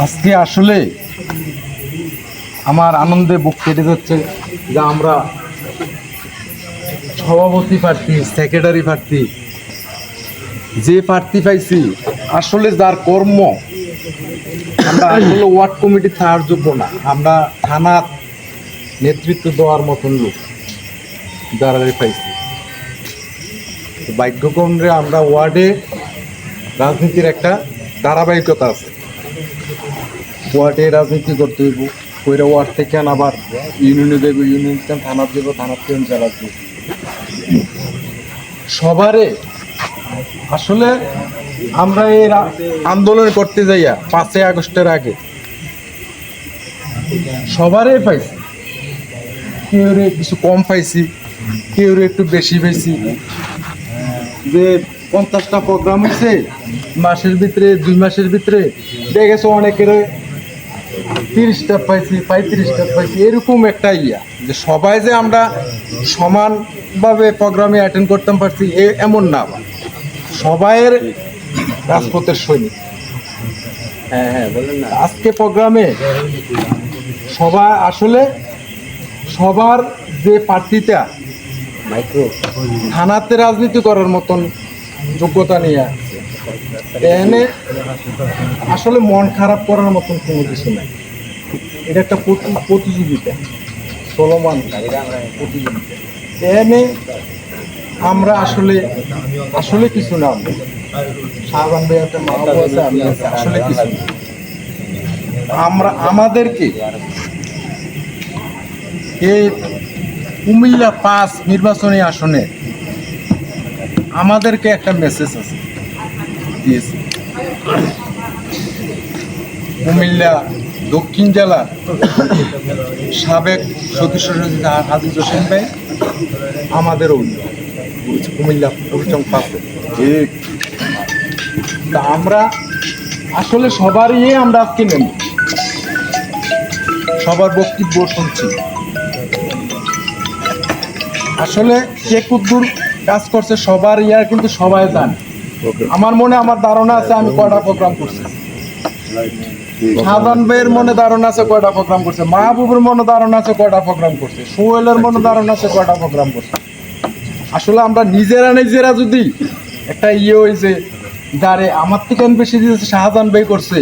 আজকে আসলে আমার আনন্দে বুক কেটে যাচ্ছে যে আমরা সভাপতি প্রার্থী, সেক্রেটারি প্রার্থী, যে প্রার্থী পাইছি আসলে যার কর্ম আমরা আসলে ওয়ার্ড কমিটি থাকার যোগ্য না, আমরা থানার নেতৃত্ব দেওয়ার মতন লোক যারা পাইছি। ভাগ্যক্রমে আমরা ওয়ার্ডে রাজনীতির একটা ধারাবাহিকতা আছে, ওয়ার্ডে রাজনীতি করতে হইব, কইরা ওয়ার্ড থেকে আবার ইউনিয়নে দেবো, ইউনিয়ন থেকে থানার দেবো, থানার থেকে জেলা দেবো। সবারে আসলে আমরা এই আন্দোলন করতে যাইয়া 5ই আগস্টের আগে সবারই পাইছি, কেউ কিছু কম পাইছি, কেউ একটু বেশি পাইছি। যে 50টা প্রোগ্রাম হয়েছে মাসের ভিতরে, 2 মাসের ভিতরে, দেখে গেছে অনেকের 30টা পাইছি, 35টা পাইছি, এরকম একটা যে সবাই যে আমরা সমানভাবে প্রোগ্রামে অ্যাটেন্ড করতে পারছি এমন না। সবাইয়ের রাজপথের সৈনিক। বলেন না, আজকে প্রোগ্রামে সবাই আসলে সবার যে প্রার্থীটা থানাতে রাজনীতি করার মতন যোগ্যতা নিয়ে এনে আসলে মন খারাপ করার মতন কোনো কিছু নাই। এটা একটা প্রতিযোগিতা, চলমান প্রতিযোগিতা। এনে আমরা আসলে আসলে কিছু না, শাহজাহান ভাই একটা মা বাবা আছে, আমি আসলে কিছু না। আমরা আমাদেরকে এই কুমিল্লা 5 নির্বাচনী আসনে আমাদেরকে একটা মেসেজ আছে দিয়েছে। কুমিল্লা দক্ষিণ জেলার সাবেক সদস্য আজিজ হোসেন ভাই আমাদের কুমিল্লা পরিচং পাশে। ঠিক, তা আমরা আসলে সবারই আমরা আজকে নেব, সবার বক্তব্য শুনছি। আসলে কে কুদ্দুর কাজ করছে সবার কিন্তু সবাই জানে। আমার মনে আমার ধারণা আছে আমি কয়টা প্রোগ্রাম করছি, শাহজাহান ভাইয়ের মনে ধারণা আছে কয়টা প্রোগ্রাম করছে, মাহবুবের মনে ধারণা আছে কয়টা প্রোগ্রাম করছে, সোহেলের মনে ধারণা আছে কয়টা প্রোগ্রাম করছে। আসলে আমরা নিজেরা যদি একটা হয়েছে যারে আমার থেকে বেশি দিয়েছে শাহজাহান ভাই করছে,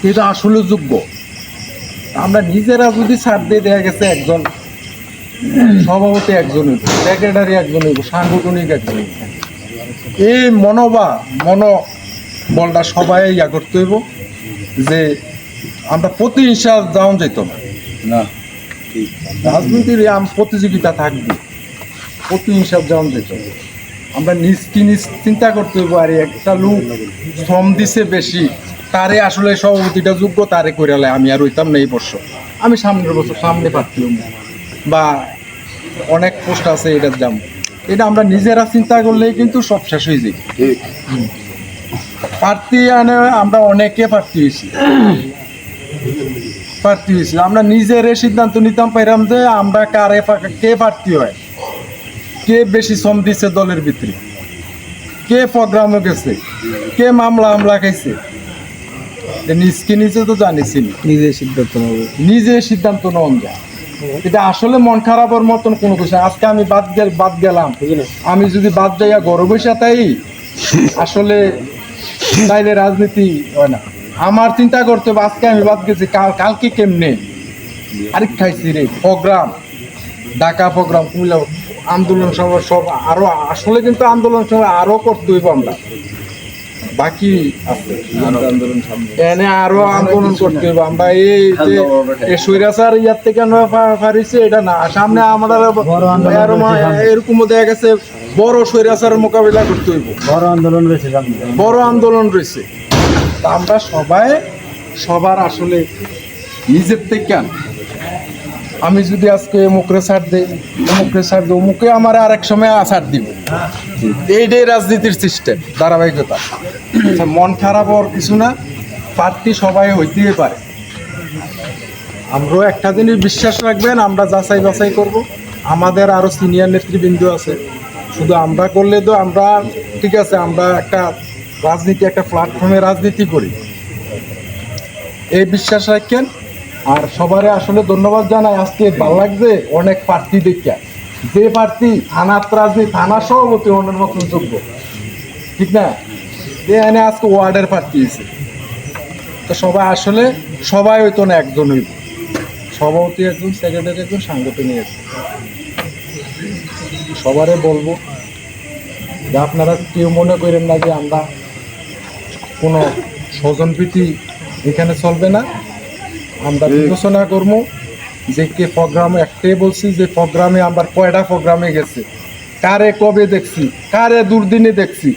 এটা আসলে যোগ্য। আমরা নিজেরা যদি ছাড় দিয়ে দেখা গেছে একজন সভাপতি, একজন হইব, সেক্রেটারি একজন হইব, সাংগঠনিক একজন হইব, এই মনোবলটা সবাই করতে হইব যে আমরা প্রতিহিংসা যাওয়া যেত না। রাজনীতির প্রতিযোগিতা থাকবে, প্রতিহিংসা যাওয়া যেত। আমরা নিজ চিন্তা করতে হইব, আর একটা লোক শ্রম দিছে বেশি, তারে আসলে সভাপতিটা যোগ্য, তারে কইরালে আমি আর হইতাম না এই বছর, আমি সামনের বছর সামনে প্রার্থী হব, বা অনেক পোস্ট আছে এটার দাম। এটা আমরা নিজেরা চিন্তা করলেই কিন্তু সব শেষ হয়ে যায়। প্রার্থী আমরা অনেকে প্রার্থী হয়েছি, আমরা নিজের সিদ্ধান্ত নিতাম পাইলাম যে আমরা কে প্রার্থী হয়, কে বেশি শ্রম দিচ্ছে দলের ভিতরে, কে প্রোগ্রামে গেছে, কে মামলা খাইছে, নিজে তো জানিস, নিজে সিদ্ধান্ত নেওয়া যায়। এটা আসলে মন খারাপের মতন কোনো কিছু। আজকে আমি বাদ গেলাম, আমি যদি বাদ যাইয়া ঘরে বসে তাই আসলে তাইলে রাজনীতি হয় না। আমার চিন্তা করতে হবে আজকে আমি বাদ গেছি, কালকে কেমনে আরেক খাইছি রে প্রোগ্রাম, ঢাকা প্রোগ্রাম, কুমিল্লা আন্দোলন সভা সব আরো আসলে কিন্তু আন্দোলন সভা আরো করতে হইব। আমরা বাকি আছে এনে আরো আন্দোলন করতে হবে। আমরা এই যে সৈরাচার ইয়ার থেকে পারিছে এটা না, সামনে আমাদের এরকম দেখা গেছে বড় সৈরাচারের মোকাবিলা করতে হইব, বড় আন্দোলন রয়েছে। তা আমরা সবার আসলে নিজের থেকে আমি যদি আজকে মুখে ছাড় দিই, মুখে আমার আরেক সময় ছাড় দিব। এইটাই রাজনীতির সিস্টেম, ধারাবাহিকতা। মন খারাপ হওয়ার কিছু না, প্রার্থী সবাই হইতেই পারে। আমরাও একটা জিনিস বিশ্বাস রাখবেন, আমরা যাচাই বাছাই করব। আমাদের আরো সিনিয়র নেতৃবৃন্দ আছে, শুধু আমরা করলে তো আমরা ঠিক আছে, আমরা একটা রাজনীতি একটা প্ল্যাটফর্মে রাজনীতি করি, এই বিশ্বাস রাখেন। আর সবারে আসলে ধন্যবাদ জানাই। আজকে ভালো লাগছে অনেক প্রার্থী দেখিয়া, যে প্রার্থী থানার রাজনীতি থানা সভাপতি অন্যের মতন যোগ্য, ঠিক না? এখানে আজকে ওয়ার্ডের প্রার্থী হয়েছে, তো সবাই আসলে সবাই হইতো না, একজন হইব, সভাপতি একজন, সেক্রেটারি একজন, সাংগঠনিক একজন। সবারে বলবো যে আপনারা কেউ মনে করেন না যে আমরা কোনো স্বজনপ্রীতি এখানে চলবে না। আমরা বিবেচনা করবো যে কে প্রোগ্রাম, একটাই বলছি যে প্রোগ্রামে আমরা কয়টা প্রোগ্রামে গেছে, কারে কবে দেখছি, কারে দুর্দিনে দেখছি,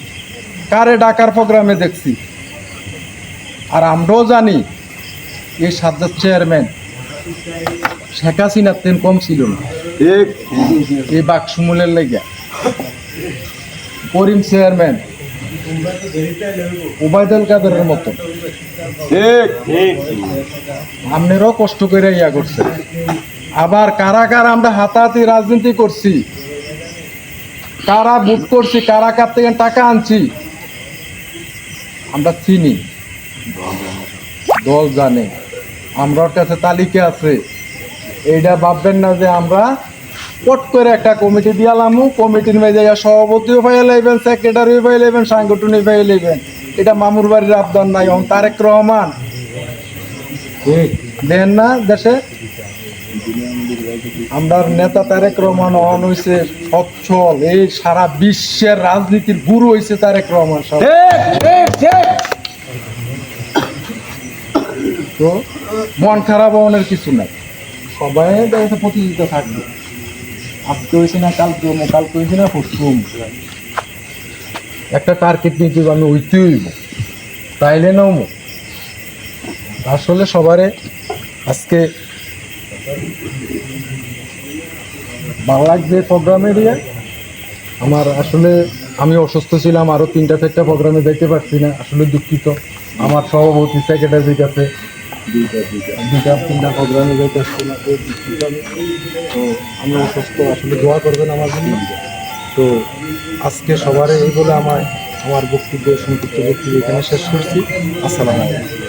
কারে ডাকার প্রোগ্রামে দেখছি। আর আমরাও জানি এই সাজ্জাদ চেয়ারম্যান শেখ হাসিনার তেন কম ছিল না, এই বাকসুমলের লেগে। করিম চেয়ারম্যান ওবায়দুল কাদেরের মতো আপনারাও কষ্ট করে ইয়া করছে। আবার কারা কারা আমরা হাতাহাতি রাজনীতি করছি, কারা ভোট করছি, কারা কার থেকে টাকা আনছি, আমরা চিনি, দল জানে, আমরার কাছে তালিকা আছে। এইটা ভাববেন না যে আমরা পট করে একটা কমিটি দিয়ালাম, কমিটির মেয়ে সভাপতিও পাইয়া লাইবেন, সেক্রেটারিও পাই লাইবেন, সাংগঠনিক পাই লাইবেন। এটা মামুর বাড়ির আবদার নাই। তারেক রহমান দেন না দেশে, আমরা নেতা তারেক রহমান অন হয়েছে সচ্ছল, এই সারা বিশ্বের রাজনীতির গুরু হয়েছে তারেক রহমান সাহেব। তো মন খারাপ হওয়ার কিছু নাই, সবাই দেখে প্রতিযোগিতা থাকবে। আজকে হয়েছে না কালকে, কালকে হয়েছে না পরশুম, একটা টার্গেট নিতে আমি উইতে হইব, তাইলে নাও। আসলে সবারে আজকে ভালো লাগবে প্রোগ্রামে দিয়ে। আমার আসলে আমি অসুস্থ ছিলাম, আরও 3-4টা প্রোগ্রামে যেতে পারছি না, আসলে দুঃখিত। আমার সভাপতি সেক্রেটারির কাছে 2-3টা প্রোগ্রামে যেতে পারছি না, তো দুঃখিত আমি। তো আমি অসুস্থ, আসলে দোয়া করবেন আমার জন্য। তো আজকে সবারে এই বলে আমার বক্তব্য, সংক্ষিপ্ত বক্তব্য এখানে শেষ করছি। আসসালামু আলাইকুম।